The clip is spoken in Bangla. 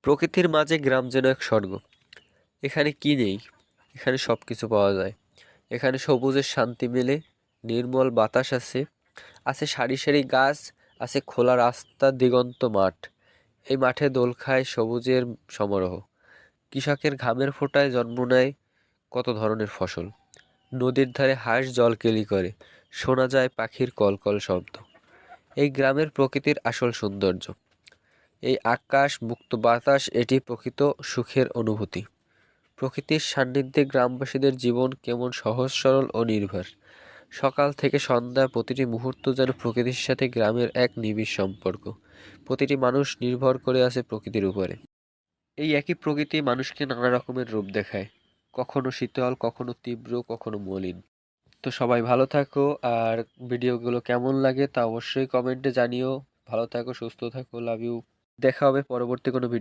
প্রকৃতির মাঝে গ্রাম যেন এক স্বর্গ। এখানে কি নেই? এখানে সব কিছু পাওয়া যায়। এখানে সবুজের শান্তি মেলে, নির্মল বাতাস আছে, আছে সারি সারি গাছ, আছে খোলা রাস্তা, দিগন্ত মাঠ। এই মাঠে দোল খায় সবুজের সমারোহ। কৃষকের ঘামের ফোঁটায় জন্ম নেয় কত ধরনের ফসল। নদীর ধারে হাঁস জল কেলি করে, শোনা যায় পাখির কলকল শব্দ। এই গ্রামের প্রকৃতির আসল সৌন্দর্য। এই আকাশ, মুক্ত বাতাস, এটি প্রকৃত সুখের অনুভূতি। প্রকৃতির সান্নিধ্যে গ্রামবাসীদের জীবন কেমন সহজ সরল ও নির্ভর। সকাল থেকে সন্ধ্যা প্রতিটি মুহূর্ত যেন প্রকৃতির সাথে গ্রামের এক নিবিড় সম্পর্ক। প্রতিটি মানুষ নির্ভর করে আছে প্রকৃতির উপরে। এই একই প্রকৃতি মানুষকে নানা রকমের রূপ দেখায়, কখনো শীতল, কখনো তীব্র, কখনো মলিন। তো সবাই ভালো থাকো, আর ভিডিওগুলো কেমন লাগে তা অবশ্যই কমেন্টে জানিও। ভালো থাকো, সুস্থ থাকো, লাভ ইউ। দেখা হবে পরবর্তী কোনো ভিডিও।